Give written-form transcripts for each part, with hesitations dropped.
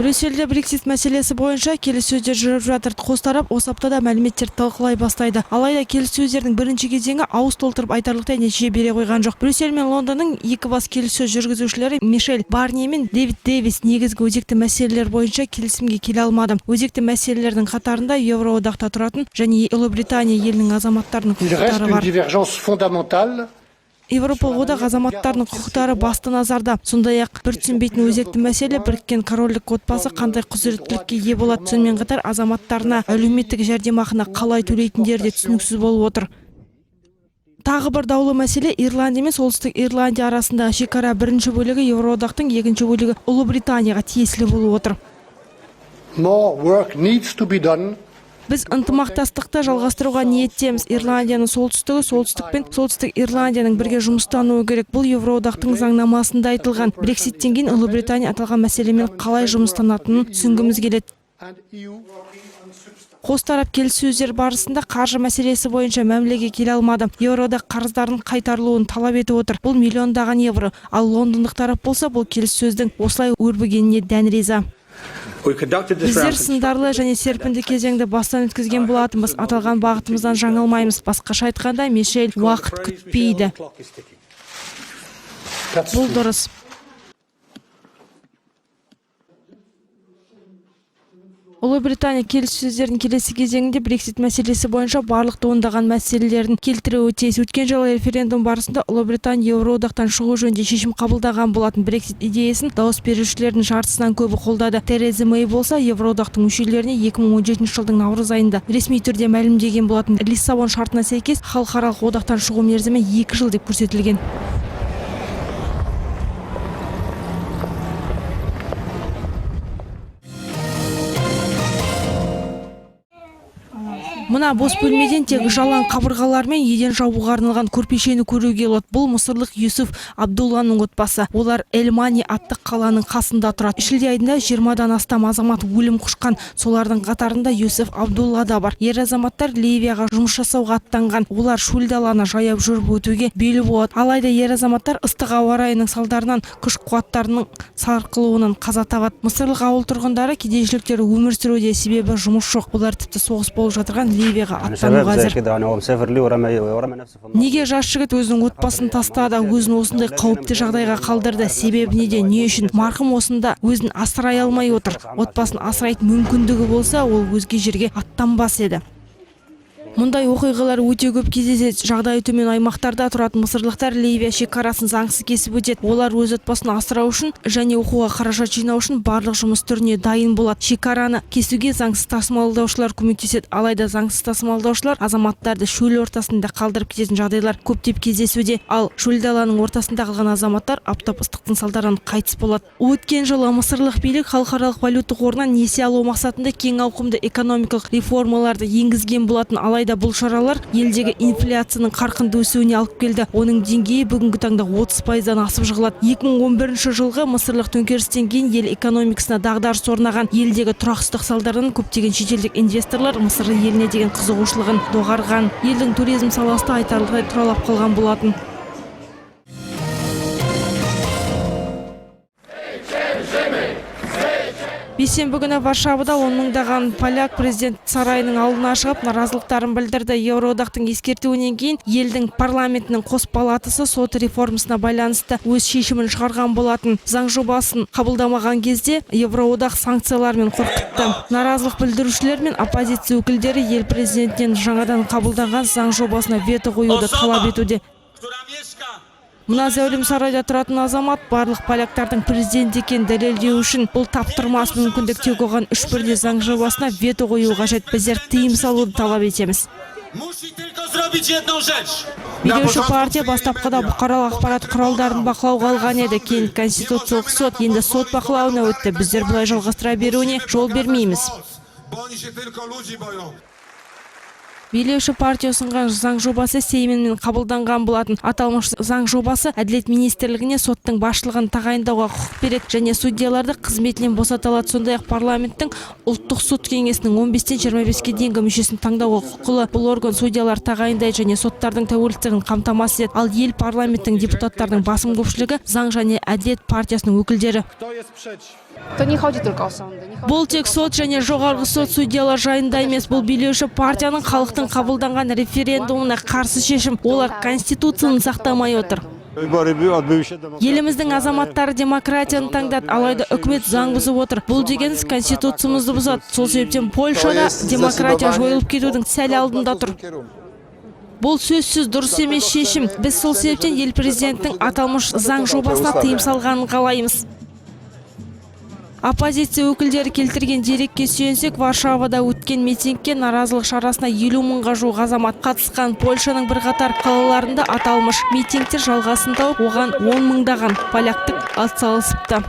Брюссельде Брексит мәселесі бойынша келіссөздер жүріп жатыр. Қос тарап осы аптада мәліметтерді талқылай бастайды. Алайда келіссөздердің бірінші кезеңі ауыз толтырып айтарлықтай нәтиже бере қойған жоқ. Брюссель мен Лондонның екі бас келіссөз жүргізушілері Мишель Барние мен Дэвид Дэвис негізгі өзекті мәселелер бойынша келісімге келе алмады. Өзекті мәселелердің қатарында Евроодақта тұратын және Ұлыбритания елінің азаматтарының құқықтары бар. Европа одақ азаматтарының құқықтары басты назарда. Сондай-ақ бір түсінбейтін өзекті мәселе Біріккен Корольдік отбасы қандай құзыреттілікке ие болады. Сонымен қатар азаматтарына әлеуметтік жәрдемақыны қалай төлейтіндері де түсініксіз болып отыр. Тағы бір даулы мәселе Ирландия мен Солтүстік Ирландия арасындағы шекара бірінші бөлігі Евроодақтың, екінші бөлігі Ұлыбританияға тиесілі болып отыр. More work needs to be done. Біз ынтымақтастықты жалғастыруға ниеттеміз. Ирландияның солтүстік пен Солтүстік Ирландияның бірге жұмыстануы керек. Бұл Евроодақтың заңнамасында айтылған. Брекситтен кейін Ұлыбритания аталған мәселемен қалай жұмыстанатынын түсінгіміз келеді. Қос тарап келіссөздер барысында қаржы мәселесі бойынша мәмілеге келе алмады. Евроодақ қарыздарын қайтарылуын талап етіп отыр. Бұл миллиондаған евро. Ал лондондық тарап болса, бұл келіссөздің осылай өрбігеніне дән риза. Біздер сындарлы және серпінді кезеңді бастан өткізген болатынбыз. Аталған бағытымыздан жаңылмаймыз. Басқаша айтқанда, Мишель уақыт күтпейді. Бұл дұрыс. Ұлыбритания келіссөздердің келесі кезеңінде Брексит мәселесі бойынша барлық туындаған мәселелерін келтіруі тиіс. Өткен жылы референдум барысында Ұлыбритания Евроодақтан шығу жөнінде шешім қабылдаған болатын. Брексит идеясын дауыс берушілердің жартысынан көбі қолдады. Тереза Мэй болса, Евроодақтың мүшелеріне 2017 жылдың наурыз айында ресми түрде мәлімдеген болатын. Лиссабон шартына сәйкес халықаралық одақтан шығу мерзімі 2 жыл деп көрсетілген. Мына бос бөлмеден тек жалаң қабырғалар мен еден жабуға арналған көрпешені көруге болады. Бұл мысырлық Юсуф Абдулланың отбасы. Олар Эльмани атты қаланың қасында тұрады. Шілде айында 20-дан астам азамат өлім құшқан. Солардың қатарында Юсуф Абдулла да бар. Ер азаматтар Ливияға жұмыс жасауға аттанған. Олар шөл даланы жаяу жүріп өтуге бел буады. Алайда ер азаматтар ыстық ауа райының салдарынан күш қуаттарының сарқылуынан қаза табады. Мысырлық ауыл тұрғындары кедейшіліктері өмір сүруде, себебі жұмыс жоқ. Олар тіпті соғыс болып жатырған Ливияға аттануға әзір. Неге жас жігіт өзінің отбасын тастады, өзін осындай қауіпті жағдайға қалдырды? Себебі неде, не үшін? Марқұм осында өзін асырай алмай отыр. Отбасын асырайтын мүмкіндігі болса, ол өзге жерге аттанбас еді. Мұндай оқиғалар өте көп кездеседі. Жағдайы төмен аймақтарда тұратын мысырлықтар Ливия шекарасын заңсыз кесіп өтеді. Олар өз отбасын асырау үшін және оқуға қаражат жинау үшін барлық жұмыс түріне дайын болады. Шекараны кесуге заңсыз тасымалдаушылар көмектеседі. Алайда заңсыз тасымалдаушылар азаматтарды шөл ортасында қалдырып кететін жағдайлар көптеп кездесуде. Ал шөл даланың ортасында қалған азаматтар аптап ыстықтың салдарынан қайтыс болады. Өткен жылы мысырлық билік халықаралық валюта қорынан несие алу мақсатында кең ауқымды экономикалық реформаларды енгізген болатын. Алайда бұл шаралар елдегі инфляцияның қарқынды өсуіне алып келді. Оның деңгейі бүгінгі таңда 30%-дан асып жығылады. 2011 жылғы мысырлық төңкерістен кейін ел экономикасына дағдарыс орнаған. Елдегі тұрақсыздық салдарынан көптеген шетелдік инвесторлар Мысыр еліне деген қызығушылығын доғарған. Елдің туризм саласы айтарлықтай тұралап қалған болатын. Бейсенбі күні Варшавада 10 мыңдаған поляк президент сарайының алдына шығып наразылықтарын білдірді. Евроодақтың ескертуінен кейін елдің парламентінің қос палатасы сот реформасына байланысты өз шешімін шығарған болатын. Заң жобасын қабылдамаған кезде Евроодақ санкциялармен қорқытты. Наразылық білдірушілер мен оппозиция өкілдері ел президентінен жаңадан қабылданған заң жобасына вето қоюды талап етуде. Мына зәулім сарайда тұратын азамат барлық поляктардың президент екенін дәлелдеу үшін бұл таптырмас мүмкіндік тек оған 3-1 заң жобасына вето қою қажет. Біздер тыйым салуды талап етеміз. Билеуші партия бастапқыда бұқаралық ақпарат құралдарын бақылауға алған еді. Кейін Конституциялық сот енді сот бақылауына өтті. Біздер бұлай жалғастыра беруіне жол бермейміз. Билеуші партия ұсынған заң жобасы сеймінмен қабылданған болатын. Аталмыш заң жобасы әділет министрлігіне соттың басшылығын тағайындауға құқық береді және судьяларды қызметінен босаталады. Сондай-ақ парламенттің ұлттық сот кеңесінің 15-тен 25-ге дейінгі мүшесін таңдауға құқылы. Бұл орган судьялар тағайындайды және соттардың тәуелсіздігін қамтамасыз етеді. Ал ел парламенттің депутаттардың басым көпшілігі заң және әділет партиясының өкілдері. Бұл тек сот және жоғарғы сот судьялар жайында емес, бұл билеуші партияның халықтың қабылданған референдумына қарсы шешім. Олар конституцияны сақтамай отыр. Еліміздің азаматтары демократияны таңдады, алайда үкімет заң бұзып отыр. Бұл дегеніміз конституциямызды бұзады. Сол себептен Польшада демократия жойылып кетудің сәл алдында тұр. Бұл сөзсіз дұрыс емес шешім. Біз сол себептен ел президенттің аталмыш заң жобасына тыйым салғанын қалаймыз. Оппозиция өкілдері келтірген дерекке сүйенсек, Варшавада өткен митингке наразылық шарасына 50 мыңға жуық азамат қатысқан. Польшаның бірқатар қалаларында аталмыш митингтер жалғасын тауып, оған 10 мыңдаған поляктық атсалысыпты.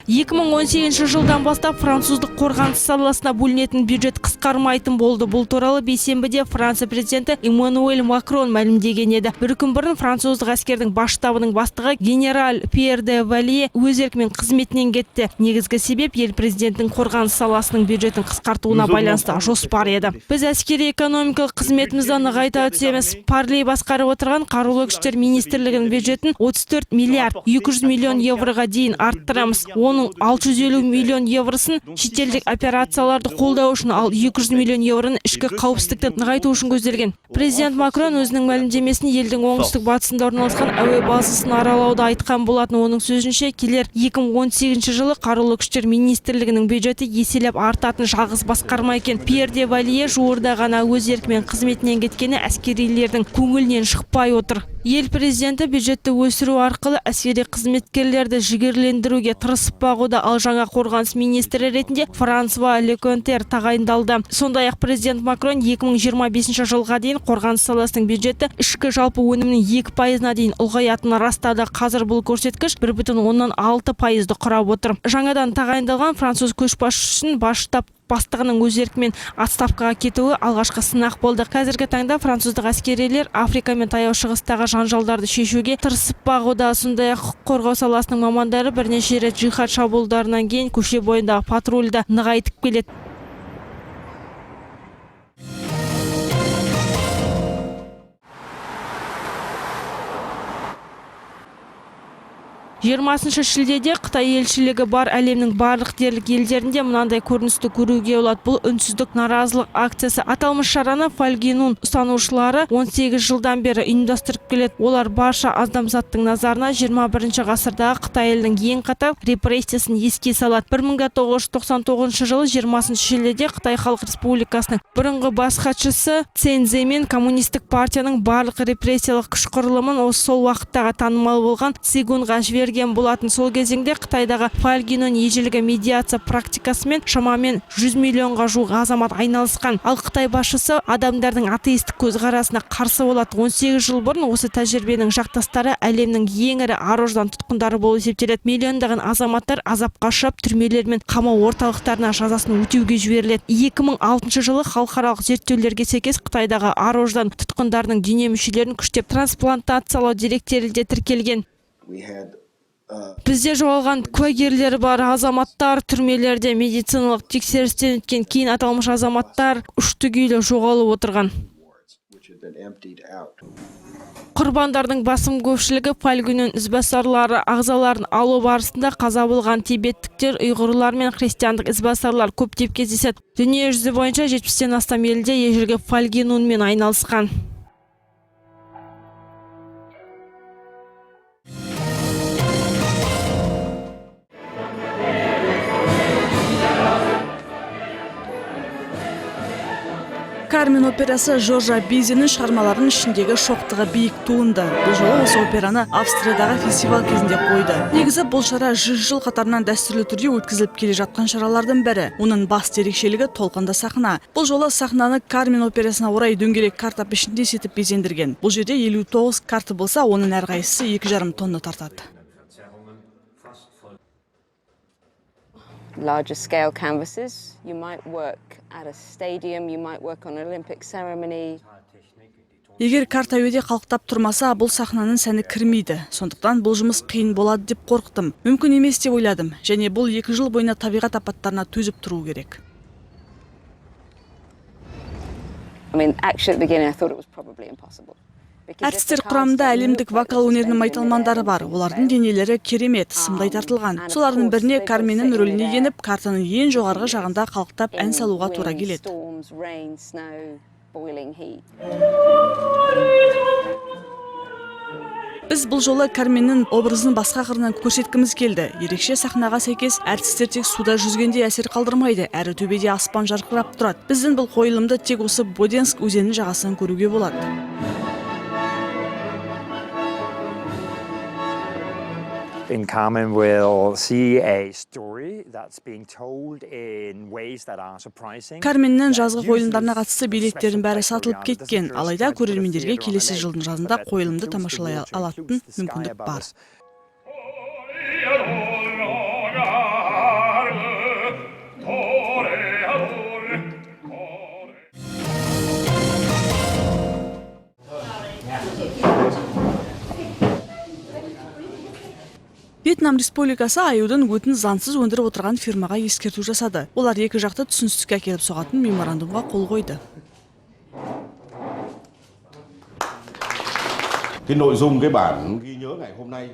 2018 жылдан бастап француздық қорғаныс саласына бөлінетін бюджет қысқармайтын болды. Бұл туралы бейсенбіде Франция президенті Эммануэль Макрон мәлімдеген еді. Бір күн бұрын француздық әскердің бас штабының бастығы генерал Пьер де Валие өз еркімен қызметінен кетті. Негізгі себеп ел президенттің қорғаныс саласының бюджетін қысқартуына байланысты жоспар еді. Біз әскери экономикалық қызметімізді нығайта түсеміз. Парлей басқарып отырған қарулы күштер министрлігінің бюджетін 34 миллиард 200 миллион евроға дейін арттырамыз. Оның 650 миллион евросын шетелдік операцияларды қолдау үшін, ал 200 миллион евроны ішкі қауіпсіздікті нығайту үшін көзделген. Президент Макрон өзінің мәлімдемесін елдің оңтүстік батысында орналасқан әуе базасын аралауда айтқан болатын. Оның сөзінше, келер 2018 жылы қарулы күштер министрлігінің бюджеті еселеп артатын жалғыз басқарма екен. Пьер де Валие жуырда ғана өз еркімен қызметінен кеткені әскерилердің көңілінен шықпай отыр. Ел президенті бюджетті өсіру арқылы әскери қызметкерлерді жігерлендіруге тырысып бағуда, ал жаңа қорғаныс министрі ретінде Франсуа Леконтер тағайындалды. Сондай-ақ президент Макрон 2025 жылға дейін қорғаныс саласының бюджеті ішкі жалпы өнімнің 2%-на дейін ұлғаятынын растады. Қазір бұл көрсеткіш 1,6%-ды құрап отыр. Жаңадан тағайындалған француз көшбасшысының бас штаб бастығының өз еркімен отставкаға кетуі алғашқы сынақ болды. Қазіргі таңда француздық әскерилер Африка мен Таяу Шығыстағы жанжалдарды шешуге тырысып бағуда. Сондай-ақ құқық қорғау саласының мамандары бірнеше рет жихад шабуылдарынан кейін көше бойындағы патрульді нығайтып келеді. 20 шілдеде Қытай елшілігі бар әлемнің барлық дерлік елдерінде мынандай көріністі көруге болады. Бұл үнсіздік наразылық акциясы. Аталмыш шараны Фальгинун ұстанушылары 18 жылдан бері ұйымдастырып келеді. Олар барша адамзаттың назарына 21 ғасырдағы Қытай елінің ең қатал репрессиясын еске салады. 1999 жылы 20 шілдеде Қытай Халық Республикасының бұрынғы бас хатшысы Цзэн Зэмин коммунистік партияның барлық репрессиялық күш құрылымын осы сол уақыттағы танымал болған Цигунға жіберген болатын. Сол кезеңде Қытайдағы Фальгинун ежелгі медиация практикасымен шамамен 100 миллионға жуық азамат айналысқан. Ал Қытай басшысы адамдардың атеистік көзқарасына қарсы болады. 18 жыл бұрын осы тәжірибенің жақтастары әлемнің ең ірі ар-ождан тұтқындары болып есептеледі. Миллиондаған азаматтар азапқа ұшырап түрмелер мен қамау орталықтарына жазасын өтеуге жіберіледі. 2006 жылы халықаралық зерттеулерге сәйкес Қытайдағы ар-ождан тұтқындарының дене мүшелерін күштеп трансплантациялау деректері де тіркелген. Бізде жоғалған куәгерлер бар. Азаматтар түрмелерде медициналық тексерістен өткен кейін аталмыш азаматтар үштігейлі жоғалып отырған. Құрбандардың басым көпшілігі Фальгинун ізбасарлары ағзаларын алу барысында қаза болған тибеттіктер, ұйғырлар мен христиандық ізбасарлар көптеп кездеседі. Дүние жүзі бойынша 70-тен астам елде ежелгі Фальгинунмен айналысқан. Кармен операсы Жоржа Бизенің шығармаларының ішіндегі шоқтығы биік туынды. Бұл жолы осы операны Австриядағы фестиваль кезінде қойды. Негізі бұл шара 100 жыл қатарынан дәстүрлі түрде өткізіліп келе жатқан шаралардың бірі. Оның басты ерекшелігі толқынды сахна. Бұл жолы сахнаны Кармен операсына орай дөңгелек карта пішінде сетіп безендірген. Бұл жерде 59 карта болса, оның әрқайсысы 2,5 тонна тартады. Larger scale canvases, you might work at a stadium, you might work on an Olympic ceremony. Егер карта әуеде қалықтап тұрмаса, бұл сахнаның сәні кірмейді. Сондықтан бұл жұмыс қиын болады деп қорықтым. Мүмкін емес деп ойладым. Және бұл 2 жыл бойына табиғат апаттарына төзіп тұру керек. I mean, actually at the beginning I thought it was probably impossible. Әртістер құрамында әлемдік вокал өнерінің майталмандары бар. Олардың денелері керемет, сымдай тартылған. Солардың біріне Карменнің рөліне еніп, картаның ең жоғарғы жағында қалықтап ән салуға тура келеді. Біз бұл жолы Карменнің образын басқа қырынан көрсеткіміз келді. Ерекше сахнаға сәйкес әртістер тек суда жүзгенде әсер қалдырмайды, әрі төбеде аспан жарқырап тұрады. Біздің бұл қойылымды тек осы Боденск өзенінің жағасынан көруге болады. In Carmen, we'll see a story that's being told in ways that are surprising. Карменнің жазғы қойылымдарына қатысты билеттердің бәрі сатылып кеткен, алайда көрермендерге келесі жылдың жазында қойылымды тамашалай алатын мүмкіндік бар. Вьетнам Республикасы аюдың өтін заңсыз өндіріп отырған фирмаға ескерту жасады. Олар екі жақты түсіністікке әкеліп соғатын меморандумға қол қойды. Cái nội dung cái bản ghi nhớ ngày hôm nay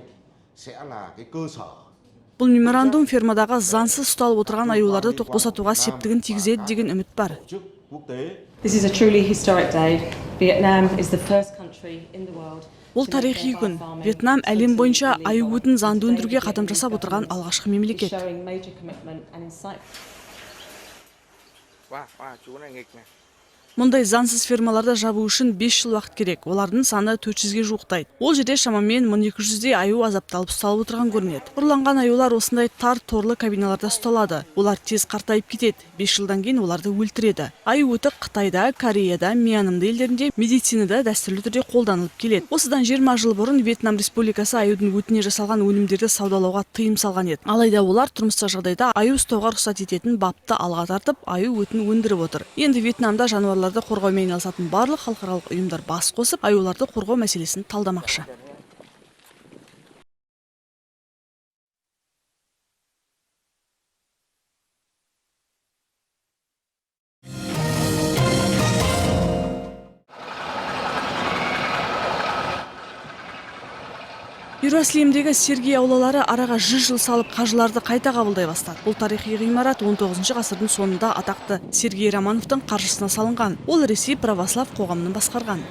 sẽ là cái cơ sở. Бұл меморандум фермадағы заңсыз ұсталып отырған аюларды босатуға септігін тигізеді деген үміт бар. This is a truly historic day. Vietnam is the first country in the world. Бұл тарихи күн. Вьетнам әлем бойынша аю өтін заңды өндіруге қадам жасап отырған алғашқы мемлекет. Мұндай заңсыз фермаларды жабу үшін 5 жыл уақыт керек. Олардың саны 400-ге жуықтайды. Ол жерде шамамен 1200-дей аю азапталып ұсталып отырған көрінеді. Ұрланған аюлар осындай тар торлы кабиналарда ұсталады. Олар тез қартайып кетеді. 5 жылдан кейін оларды өлтіреді. Аю өті Қытайда, Кореяда, Мьянмада елдерінде медицинада дәстүрлі түрде қолданылып келеді. Осыдан 20 жыл бұрын Вьетнам Республикасы аюдың өтіне жасалған өнімдерді саудалауға тыйым салған еді. Алайда олар тұрмыстық жағдайда аю ұстауға рұқсат ететін бапты алға тартып, аю өтін өндіріп отыр. Енді Вьетнамда жануарларды қорғаумен айналысатын барлық халықаралық ұйымдар бас қосып, аюларды қорғау мәселесін талдамақшы. Иерусалимдегі Сергей аулалары араға 100 жыл салып қажыларды қайта қабылдай бастады. Бұл тарихи ғимарат 19 ғасырдың сонында атақты Сергей Романовтың қаржысына салынған. Ол Ресей православ қоғамын басқарған.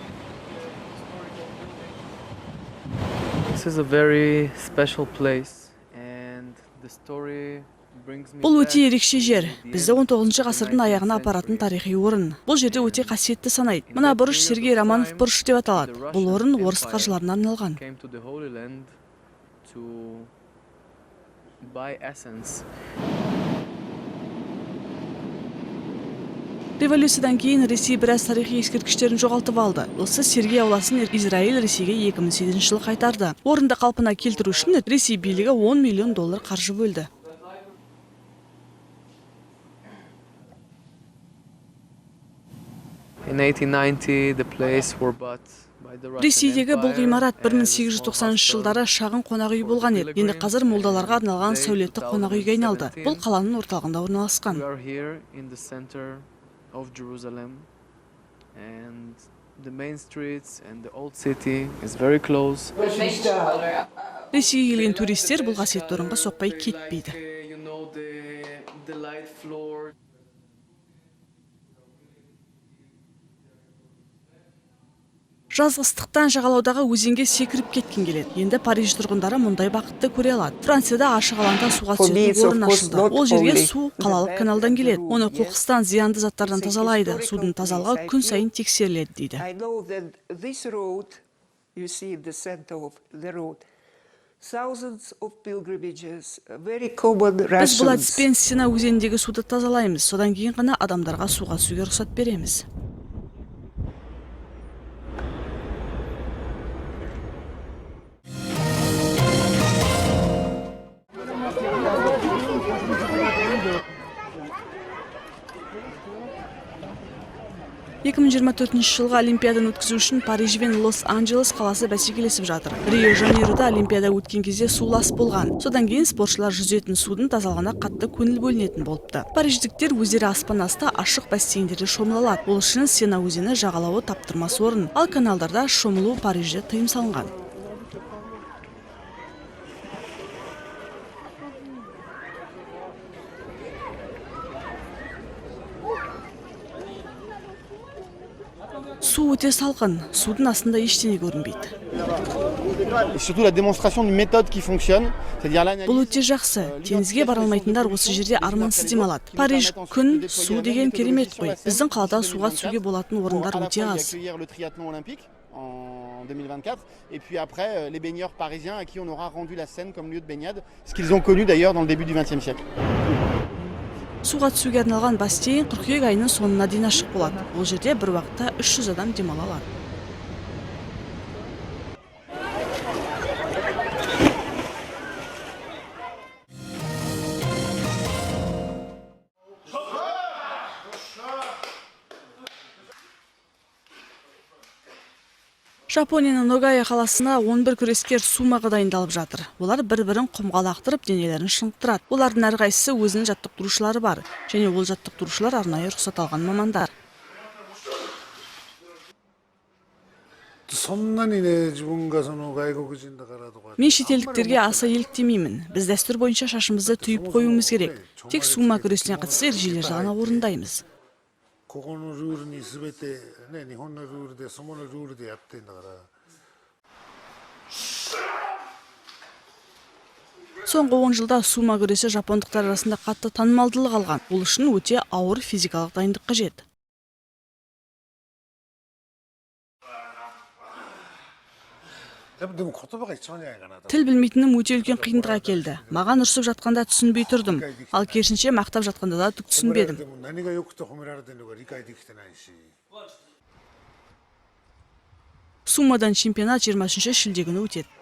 Бұл өте ерекше жер. Бізді 19 ғасырдың аяғына апаратын тарихи орын. Бұл жерде өте қасиетті санайды. Мына бұрыш Сергей Романов бұрыш деп аталады. Бұл орын орыс қаржыларына арналған. Революциядан кейін Ресей біраз тарихи ескерткіштерін жоғалтып алды. Осы Сергей ауласын Израиль Ресейге 2008 жылы қайтарды. Орынды қалпына келтіру үшін Ресей билігі $10 миллион қаржы бөлді. Ресейдегі бұл ғимарат 1890 жылдары шағын қонақ үй болған еді. Енді қазір молдаларға арналған сәулетті қонақ үйге айналды. Бұл қаланың орталығында орналасқан. Ресейге келген туристер бұл қасиетті орынға соқпай кетпейді. Жазғы ыстықтан жағалаудағы өзенге секіріп кеткен келеді. Енді Париж тұрғындары мұндай бақытты көре алады. Францияда ашық алаңда суға түсетін орын ашылды. Ол жерге су қалалық каналдан келеді. Оны қоқыстан, зиянды заттардан тазалайды. Судың тазалығы күн сайын тексеріледі дейді. Біз бұл әдіспен Сена өзеніндегі суды тазалаймыз. Содан кейін ғана адамдарға суға түсуге рұқсат береміз. 2024 жылғы Олимпиаданы өткізу үшін Париж бен Лос-Анджелес қаласы бәсекелесіп жатыр. Рио-Жанейрода Олимпиада өткен кезде су лас болған. Содан кейін спортшылар жүзетін судың тазалығына қатты көңіл бөлінетін болыпты. Париждіктер өздері аспан асты ашық бассейндерде шомыла алады. Ол үшін Сена өзені жағалауы таптырмас орын. Ал каналдарда шомылу Парижде тыйым салынған. Су өте салқын, судың астында ештеңе көрінбейді. Surtout la démonstration d'une méthode qui fonctionne, c'est-à-dire Бұл l'analyse. өте жақсы. Теңізге бара алмайтындар осы жерде армансыз демалады. Париж, күн, су деген керемет қой. Біздің қалада суға түсуге болатын орындар өте аз. Accueillir le triathlon olympique en 2024 et puis après les baigneurs parisiens à qui on aura rendu la Seine comme lieu de baignade, ce qu'ils ont connu d'ailleurs dans le début du XXe siècle. Суға түсуге арналған бассейн қыркүйек айының соңына дейін ашық болады. Бұл жерде бір уақытта 300 адам демала алады. Жапонияның Ногая қаласына 11 күрескер сумаға дайындалып жатыр. Олар бір-бірін құмға лақтырып, денелерін шынықтырады. Олардың әрқайсысы өзінің жаттықтырушылары бар, және ол жаттықтырушылар арнайы рұқсат алған мамандар. Мен шетелдіктерге аса еліктемеймін. Біз дәстүр бойынша шашымызды түйіп қоюымыз керек. Тек сума күресіне қатысты ережелерді ғана орындаймыз. ここのルールにすべてね、日本のルールで、そのルールでやってんだから。Соңғы 10 жылда сума күресі жапондықтар арасында қатты танымалдылық алған. Ол үшін өте ауыр физикалық дайындық қажет. Тіл білмейтінім өте үлкен қиындық әкелді. Маған ұрсып жатқанда түсінбей тұрдым. Ал керісінше мақтап жатқанда да түк түсінбедім. Сумадан чемпионат 23 шілде күні өтеді.